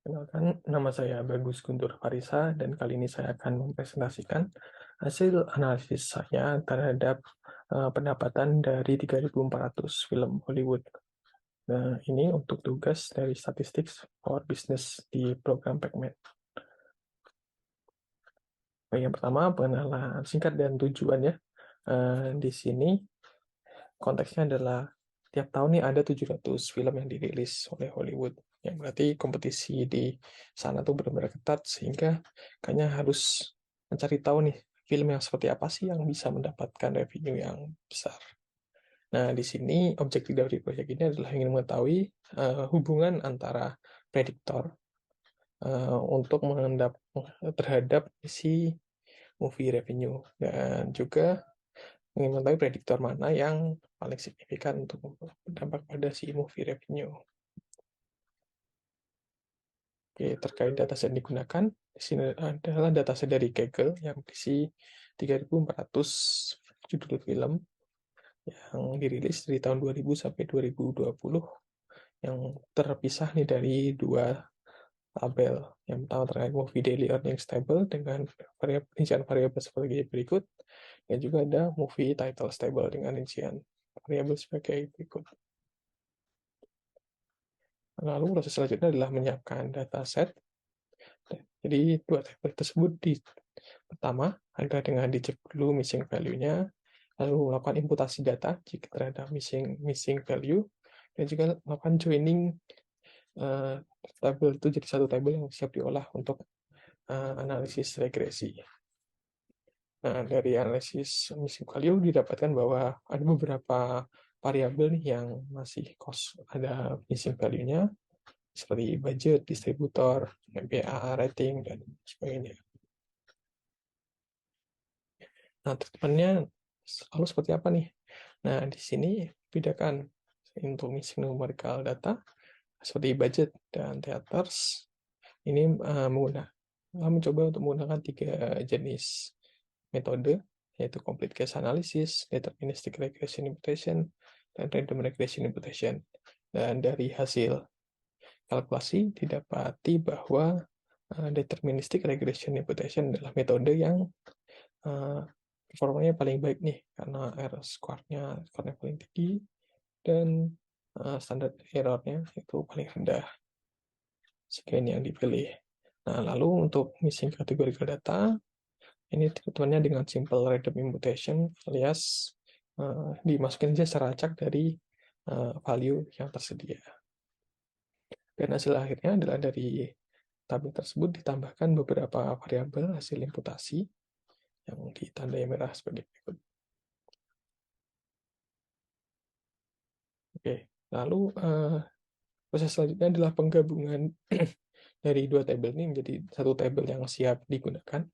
Perkenalkan, nama saya Bagus Guntur Farisa, dan kali ini saya akan mempresentasikan hasil analisis saya terhadap pendapatan dari 3.400 film Hollywood. Nah, ini untuk tugas dari Statistics for Business di program PACMED. Yang pertama, pengenalan singkat dan tujuan ya. Di sini konteksnya adalah tiap tahun nih ada 700 film yang dirilis oleh Hollywood. Yang berarti kompetisi di sana tuh benar-benar ketat, sehingga kayaknya harus mencari tahu nih film yang seperti apa sih yang bisa mendapatkan revenue yang besar. Nah, di sini objektif dari proyek ini adalah ingin mengetahui hubungan antara prediktor untuk terhadap si movie revenue, dan juga ingin mengetahui prediktor mana yang paling signifikan untuk berdampak pada si movie revenue. Oke, terkait dataset yang digunakan, di sini adalah dataset dari Kaggle yang berisi 3.400 judul film yang dirilis dari tahun 2000 sampai 2020, yang terpisah nih dari dua tabel. Yang pertama terkait movie daily earnings table dengan rincian variabel sebagai berikut, dan juga ada movie title table dengan rincian variabel sebagai berikut. Lalu proses selanjutnya adalah menyiapkan dataset. Jadi dua tabel tersebut pertama adalah dengan dicek dulu missing value-nya, lalu melakukan imputasi data jika terhadap missing value, dan juga melakukan joining tabel itu jadi satu tabel yang siap diolah untuk analisis regresi. Nah, dari analisis missing value didapatkan bahwa ada beberapa variabel nih yang masih ada missing value-nya, seperti budget, distributor, MPA, rating, dan sebagainya. Nah, treatment-nya lalu seperti apa nih? Nah, di sini bedakan untuk missing numerical data seperti budget dan theaters. Ini mencoba untuk menggunakan 3 jenis metode, yaitu complete case analysis, deterministic regression imputation, dan random regression imputation. Dan dari hasil kalkulasi didapati bahwa deterministic regression imputation adalah metode yang performanya paling baik nih, karena error score-nya paling tinggi, dan standar error-nya itu paling rendah. Sekian yang dipilih. Nah, lalu untuk missing categorical data, ini treatment-nya dengan simple random imputation, alias dimasukin aja secara acak dari value yang tersedia. Dan hasil akhirnya adalah dari tabel tersebut ditambahkan beberapa variabel hasil imputasi yang ditandai merah sebagai berikut. Oke, lalu proses selanjutnya adalah penggabungan dari dua tabel ini menjadi satu tabel yang siap digunakan.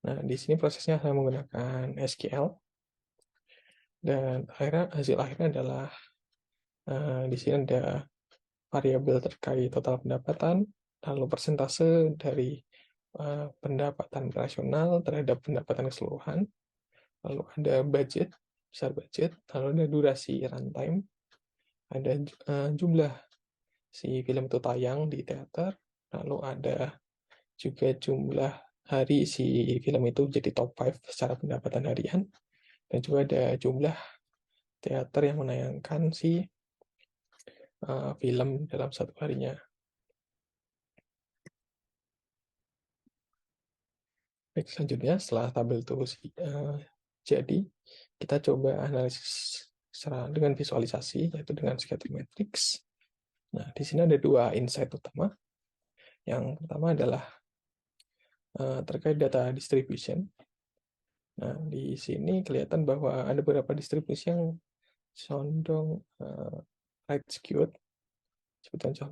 Nah, di sini prosesnya saya menggunakan SQL, dan hasil akhirnya adalah di sini ada variabel terkait total pendapatan, lalu persentase dari pendapatan operasional terhadap pendapatan keseluruhan, lalu ada budget, besar budget, lalu ada durasi runtime, ada jumlah si film itu tayang di teater, lalu ada juga jumlah hari si film itu jadi top 5 secara pendapatan harian, dan juga ada jumlah teater yang menayangkan si film dalam satu harinya. Baik, selanjutnya setelah tabel itu jadi, kita coba analisis dengan visualisasi, yaitu dengan scatter matrix. Nah, di sini ada dua insight utama. Yang pertama adalah terkait data distribution. Nah, di sini kelihatan bahwa ada beberapa distribusi yang condong right skewed.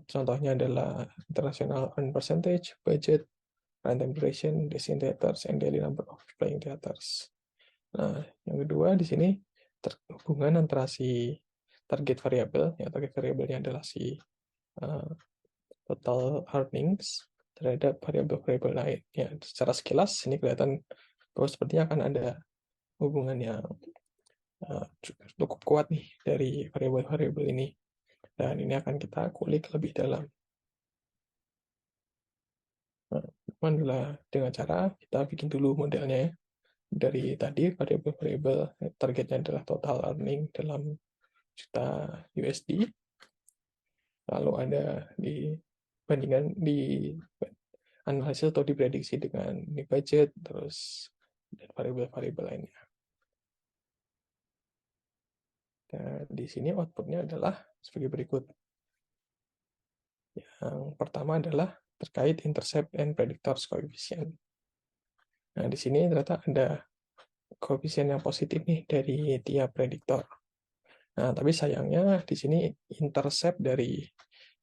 Contohnya adalah international earn percentage, budget, runtime duration, days in theaters, and daily number of playing theaters. Nah, yang kedua di sini hubungan antara si target variabel, yang target variabelnya adalah si total earnings terhadap variabel-variabel lain. Ya, secara sekilas ini kelihatan bahwa sepertinya akan ada hubungan yang cukup kuat nih dari variabel-variabel ini, dan ini akan kita kulik lebih dalam. adalah dengan cara kita bikin dulu modelnya ya. Dari tadi variabel-variabel targetnya adalah total earning dalam juta USD. Lalu ada di bandingan di analisis atau diprediksi dengan ini budget, terus dan variabel-variabel lainnya. Dan di sini outputnya adalah sebagai berikut. Yang pertama adalah terkait intercept and predictors coefficient. Nah, di sini ternyata ada koefisien yang positif nih dari tiap prediktor. Nah, tapi sayangnya di sini intercept dari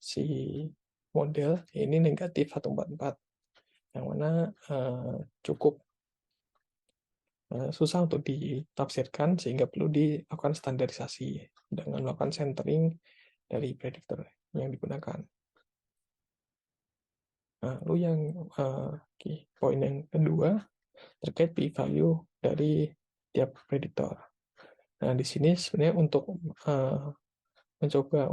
si model ini negatif 144, yang mana cukup susah untuk ditafsirkan sehingga perlu dilakukan standarisasi dengan melakukan centering dari prediktor yang digunakan. Nah, lalu yang poin yang kedua terkait p-value dari tiap prediktor. Nah, di sini sebenarnya untuk mencoba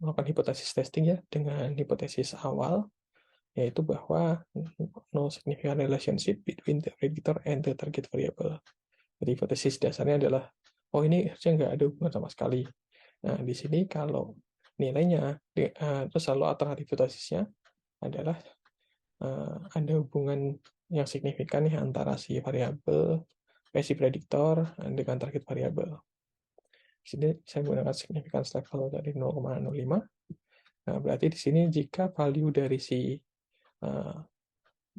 melakukan hipotesis testing ya dengan hipotesis awal, yaitu bahwa no significant relationship between the predictor and the target variable. Jadi hipotesis dasarnya adalah, oh ini harusnya nggak ada hubungan sama sekali. Nah, di sini kalau nilainya, terus lalu alternatif hipotesisnya adalah ada hubungan yang signifikan nih antara si variabel, si prediktor dengan target variabel. Di sini saya menggunakan significance level dari 0,05. Nah, berarti di sini jika value dari si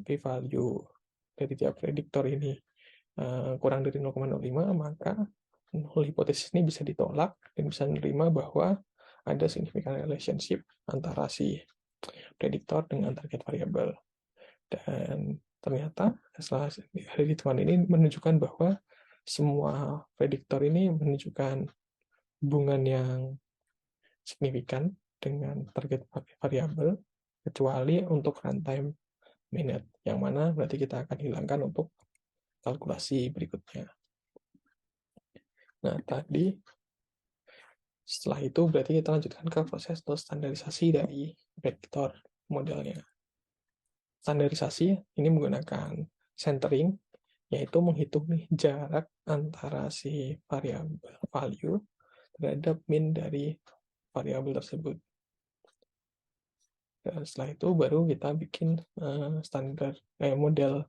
p-value dari tiap prediktor ini kurang dari 0,05, maka null hipotesis ini bisa ditolak dan bisa menerima bahwa ada significant relationship antara si prediktor dengan target variabel. Dan ternyata setelah dari hitungan ini menunjukkan bahwa semua prediktor ini menunjukkan hubungan yang signifikan dengan target variabel, kecuali untuk runtime minute, yang mana berarti kita akan hilangkan untuk kalkulasi berikutnya. Nah, tadi setelah itu berarti kita lanjutkan ke proses standarisasi dari prediktor modelnya. Standarisasi ini menggunakan centering, yaitu menghitung jarak antara si variabel value terhadap mean dari variabel tersebut. Dan setelah itu baru kita bikin model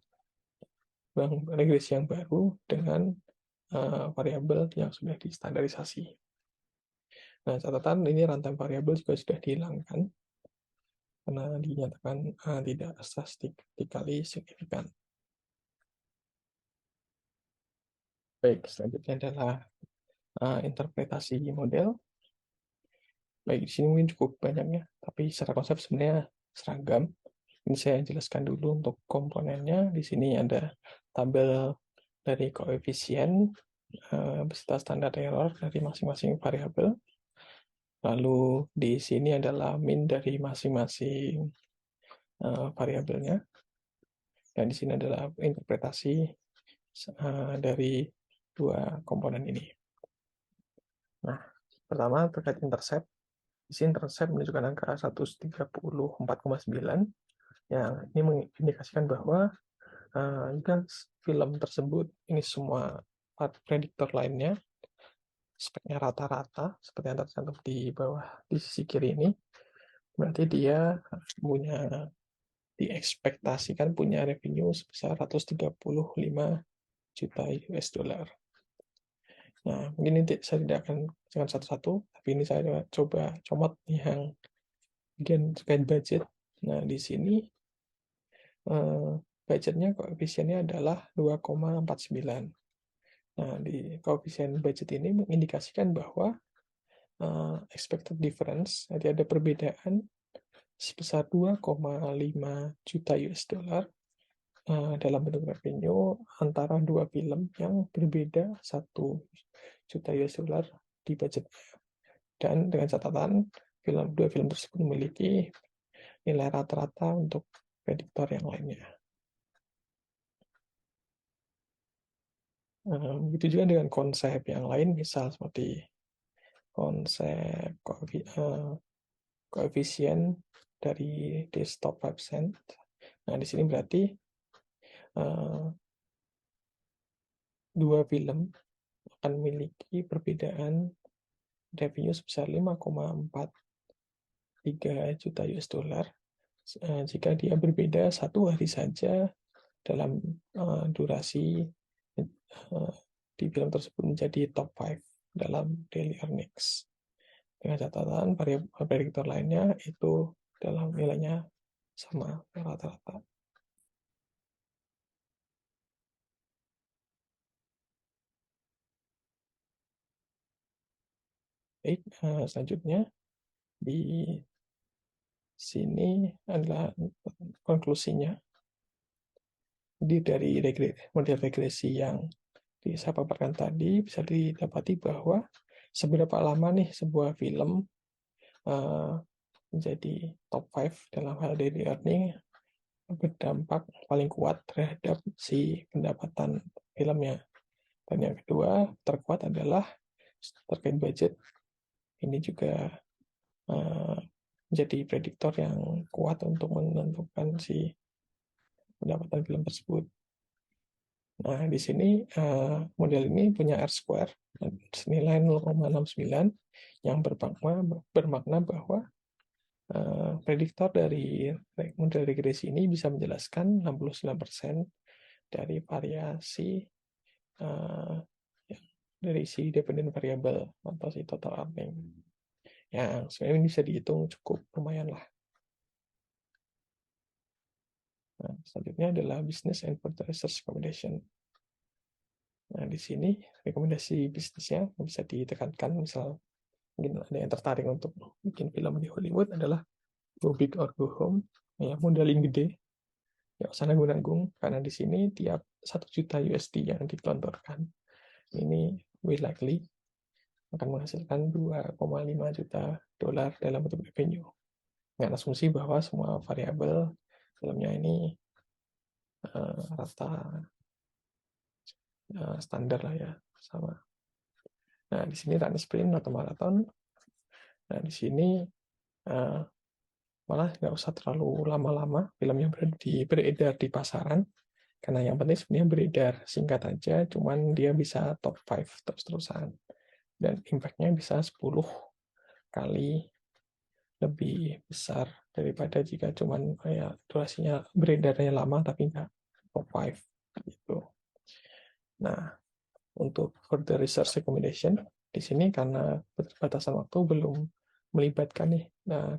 regresi yang baru dengan variabel yang sudah distandarisasi. Nah, catatan ini runtime variabel juga sudah dihilangkan karena dinyatakan tidak statistically signifikan. Baik, selanjutnya adalah interpretasi model. Baik, di sini mungkin cukup banyaknya, tapi secara konsep sebenarnya seragam. Ini saya jelaskan dulu untuk komponennya. Di sini ada tabel dari koefisien beserta standar error dari masing-masing variabel. Lalu di sini adalah mean dari masing-masing variabelnya. Dan di sini adalah interpretasi dari dua komponen ini. Nah, pertama terkait intercept. Di sini intercept menunjukkan angka 134,9 yang ini mengindikasikan bahwa jika film tersebut ini semua prediktor lainnya speknya rata-rata seperti yang tercantum di bawah di sisi kiri ini, berarti dia punya diekspektasikan punya revenue sebesar 135 juta US dollar. Nah, mungkin ini saya tidak akan dengan satu-satu, tapi ini saya coba comot yang bagian terkait budget. Nah, di sini budgetnya koefisiennya adalah 2,49. Nah, di koefisien budget ini mengindikasikan bahwa expected difference, jadi ada perbedaan sebesar 2,5 juta US dollar dalam bentuk revenue antara dua film yang berbeda 1 juta US dollar di budgetnya. Dan dengan catatan dua film tersebut memiliki nilai rata-rata untuk prediktor yang lainnya. Begitu juga dengan konsep yang lain, misal seperti konsep koefisien dari desktop 5 cent Nah, di sini berarti dua film akan memiliki perbedaan revenue sebesar 5,43 juta US dollar jika dia berbeda satu hari saja dalam durasi di film tersebut menjadi top 5 dalam daily earnings. Dengan catatan variabel prediktor lainnya itu dalam nilainya sama rata-rata. Baik, selanjutnya di sini adalah konklusinya. Dari model regresi yang saya paparkan tadi bisa didapati bahwa seberapa lama nih sebuah film menjadi top 5 dalam hal daily earning berdampak paling kuat terhadap si pendapatan filmnya. Dan yang kedua terkuat adalah terkait budget. Ini juga menjadi prediktor yang kuat untuk menentukan si pendapatan film tersebut. Nah, di sini model ini punya R-square senilai 0,69 yang bermakna bahwa prediktor dari model regresi ini bisa menjelaskan 69% dari variasi dari si dependent variable atau si total earning. Yang sebenarnya ini bisa dihitung cukup lumayan lah. Nah, selanjutnya adalah business and further research recommendation. Nah, di sini rekomendasi bisnisnya bisa ditekankan, misal mungkin ada yang tertarik untuk bikin film di Hollywood adalah Go Big or Go Home, ya modeling gede, ya sana nanggung, karena di sini tiap 1 juta USD yang digelontorkan ini will likely akan menghasilkan 2,5 juta dolar dalam bentuk revenue. Dengan asumsi bahwa semua variabel filmnya ini rata standar lah ya, sama. Nah, di sini run sprint atau maraton. Nah, di sini malah nggak usah terlalu lama-lama film yang beredar di pasaran, karena yang penting sebenarnya beredar singkat aja, cuman dia bisa top 5 terus-terusan. Dan impact-nya bisa 10 kali lebih besar daripada jika cuman kayak durasinya beredarnya lama tapi nggak top 5 gitu. Nah, untuk further research recommendation di sini karena batasan waktu belum melibatkan nih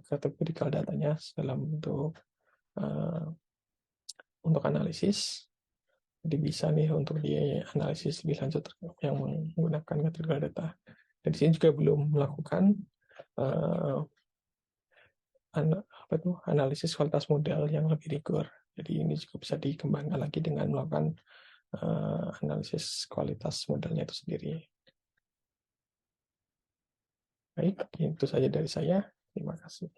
categorical datanya dalam bentuk untuk analisis. Jadi bisa nih untuk dianalisis lebih lanjut yang menggunakan categorical data. Dan di sini juga belum melakukan analisis kualitas modal yang lebih rigor. Jadi ini juga bisa dikembangkan lagi dengan melakukan analisis kualitas modalnya itu sendiri. Baik, itu saja dari saya. Terima kasih.